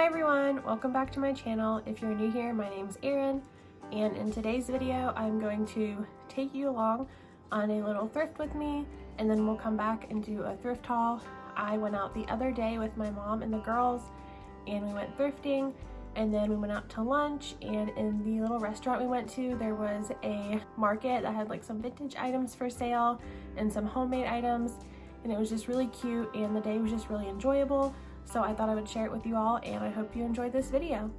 Hi everyone, welcome back to my channel. If you're new here, my name's Erin, and in today's video I'm going to take you along on a little thrift with me, and then we'll come back and do a thrift haul. I went out the other day with my mom and the girls and we went thrifting, and then we went out to lunch, and in the little restaurant we went to there was a market that had like some vintage items for sale and some homemade items, and it was just really cute and the day was just really enjoyable. So I thought I would share it with you all, and I hope you enjoyed this video.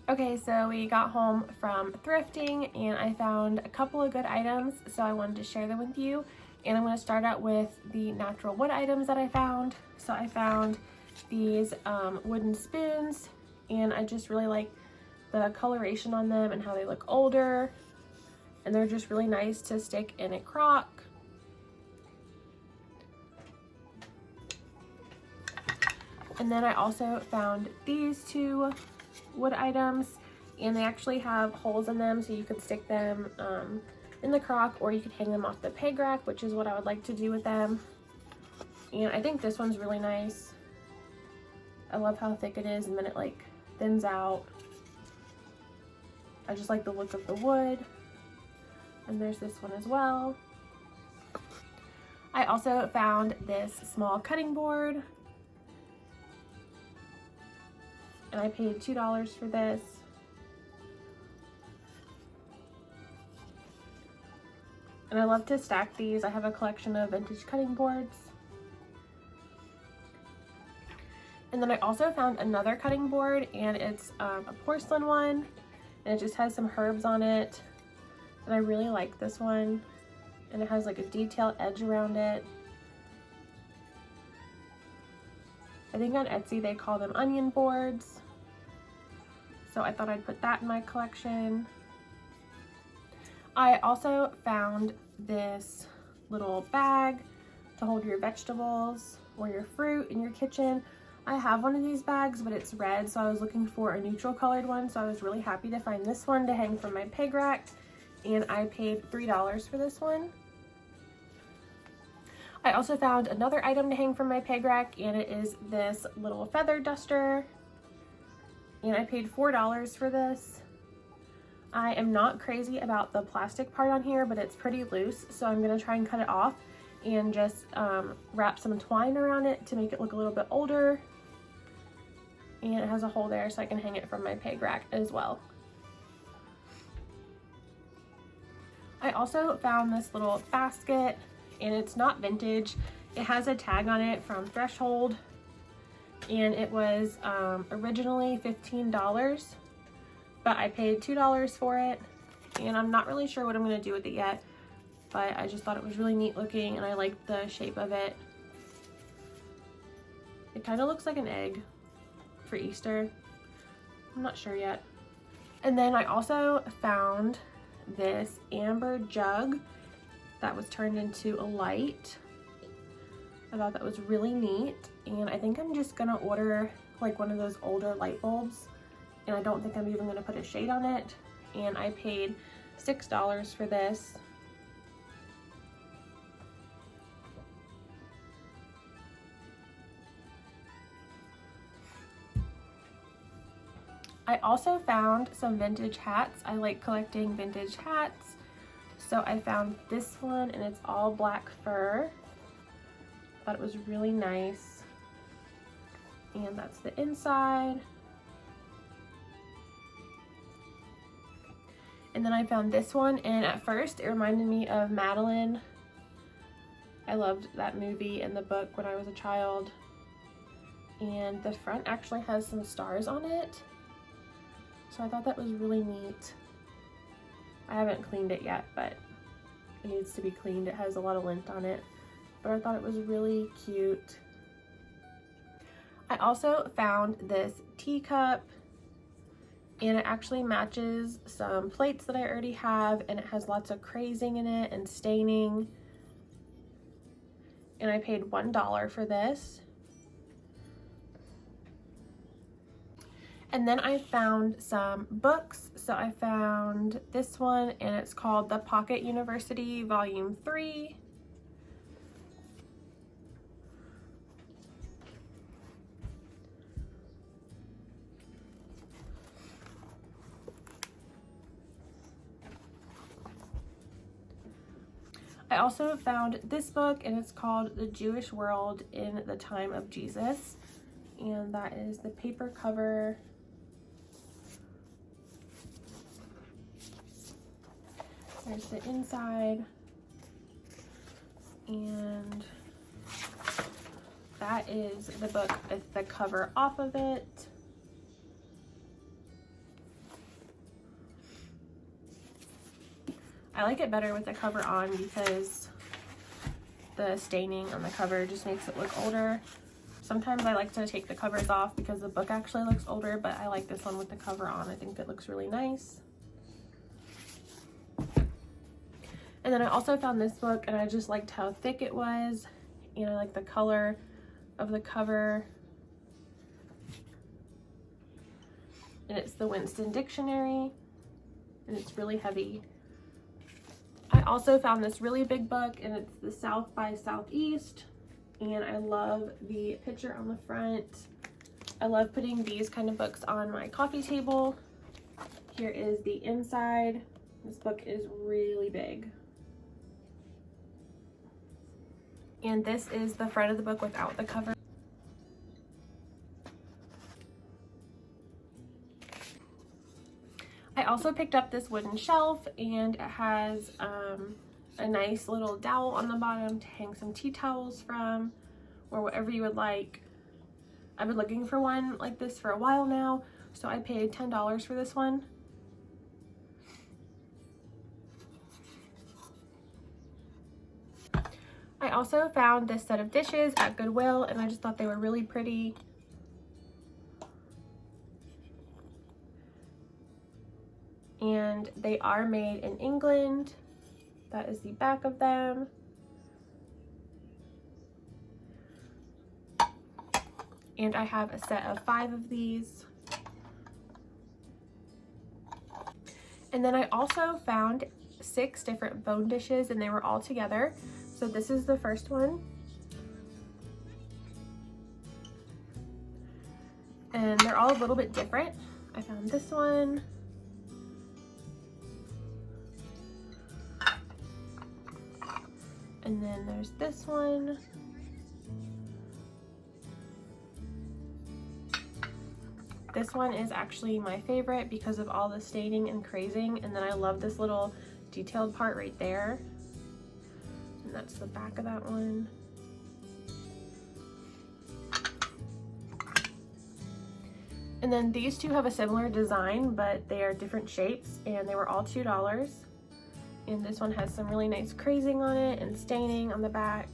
Okay, so we got home from thrifting and I found a couple of good items, so I wanted to share them with you. And I'm going to start out with the natural wood items that I found. So I found these wooden spoons, and I just really like the coloration on them and how they look older, and they're just really nice to stick in a crock. And then I also found these two wood items, and they actually have holes in them so you could stick them in the crock, or you could hang them off the peg rack, which is what I would like to do with them. And I think this one's really nice. I love how thick it is, and then it like thins out. I just like the look of the wood. And there's this one as well. I also found this small cutting board, and I paid $2 for this. And I love to stack these. I have a collection of vintage cutting boards. And then I also found another cutting board, and it's a porcelain one, and it just has some herbs on it. And I really like this one, and it has like a detailed edge around it. I think on Etsy they call them onion boards. So I thought I'd put that in my collection. I also found this little bag to hold your vegetables or your fruit in your kitchen. I have one of these bags, but it's red, so I was looking for a neutral colored one, so I was really happy to find this one to hang from my peg rack, and I paid $3 for this one. I also found another item to hang from my peg rack, and it is this little feather duster, and I paid $4 for this. I am not crazy about the plastic part on here, but it's pretty loose, so I'm going to try and cut it off and just wrap some twine around it to make it look a little bit older. And it has a hole there so I can hang it from my peg rack as well. I also found this little basket, and it's not vintage. It has a tag on it from Threshold, and it was originally $15, but I paid $2 for it, and I'm not really sure what I'm going to do with it yet, but I just thought it was really neat looking, and I liked the shape of it. It kind of looks like an egg for Easter. I'm not sure yet. And then I also found this amber jug that was turned into a light. I thought that was really neat, and I think I'm just gonna order like one of those older light bulbs, and I don't think I'm even gonna put a shade on it. And I paid $6 for this. I also found some vintage hats. I like collecting vintage hats. So I found this one, and it's all black fur. Thought it was really nice. And that's the inside. And then I found this one, and at first it reminded me of Madeline. I loved that movie and the book when I was a child. And the front actually has some stars on it. So I thought that was really neat. I haven't cleaned it yet, but it needs to be cleaned. It has a lot of lint on it, but I thought it was really cute. I also found this teacup, and it actually matches some plates that I already have, and it has lots of crazing in it and staining. And I paid $1 for this. And then I found some books. So I found this one, and it's called The Pocket University Volume 3. I also found this book, and it's called The Jewish World in the Time of Jesus. And that is the paper cover. There's the inside, and that is the book with the cover off of it. I like it better with the cover on because the staining on the cover just makes it look older. Sometimes I like to take the covers off because the book actually looks older, but I like this one with the cover on. I think it looks really nice. And then I also found this book, and I just liked how thick it was, and I like the color of the cover. And it's the Winston Dictionary, and it's really heavy. I also found this really big book, and it's the South by Southeast, and I love the picture on the front. I love putting these kind of books on my coffee table. Here is the inside. This book is really big. And this is the front of the book without the cover. I also picked up this wooden shelf, and it has a nice little dowel on the bottom to hang some tea towels from, or whatever you would like. I've been looking for one like this for a while now, so I paid $10 for this one. I also found this set of dishes at Goodwill, and I just thought they were really pretty. And they are made in England. That is the back of them. And I have a set of 5 of these. And then I also found 6 different bone dishes, and they were all together. So this is the first one. And they're all a little bit different. I found this one. And then there's this one. This one is actually my favorite because of all the staining and crazing, and then I love this little detailed part right there. And that's the back of that one. And then these two have a similar design, but they are different shapes, and they were all $2. And this one has some really nice crazing on it and staining on the back.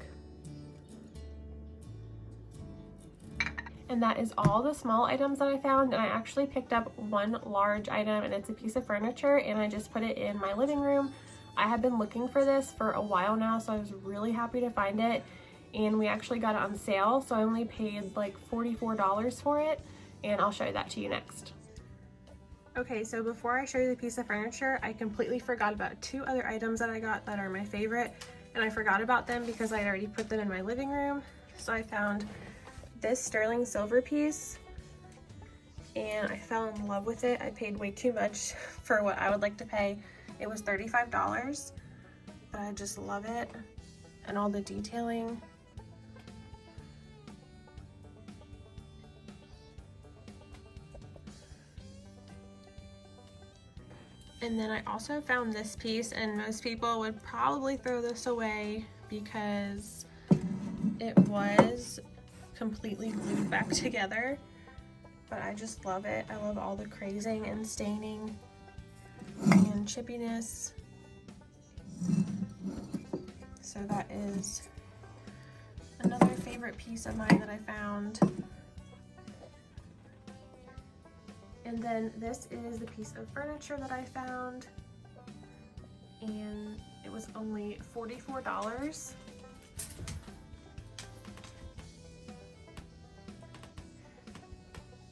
And that is all the small items that I found, and I actually picked up one large item, and it's a piece of furniture, and I just put it in my living room. I have been looking for this for a while now, so I was really happy to find it, and we actually got it on sale, so I only paid like $44 for it, and I'll show that to you next. Okay, so before I show you the piece of furniture, I completely forgot about 2 other items that I got that are my favorite, and I forgot about them because I already put them in my living room. So I found this sterling silver piece, and I fell in love with it. I paid way too much for what I would like to pay. It was $35, but I just love it and all the detailing. And then I also found this piece, and most people would probably throw this away because it was completely glued back together, but I just love it. I love all the crazing and staining and chippiness. So that is another favorite piece of mine that I found. And then this is the piece of furniture that I found, and it was only $44.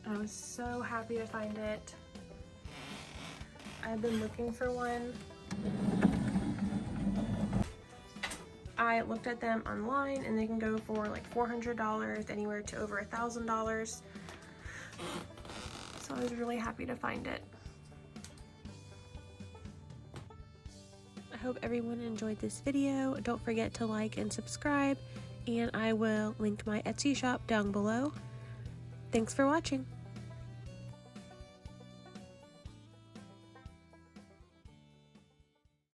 I was so happy to find it. I've been looking for one. I looked at them online, and they can go for like $400, anywhere to over $1,000. So I was really happy to find it. I hope everyone enjoyed this video. Don't forget to like and subscribe, and I will link my Etsy shop down below. Thanks for watching.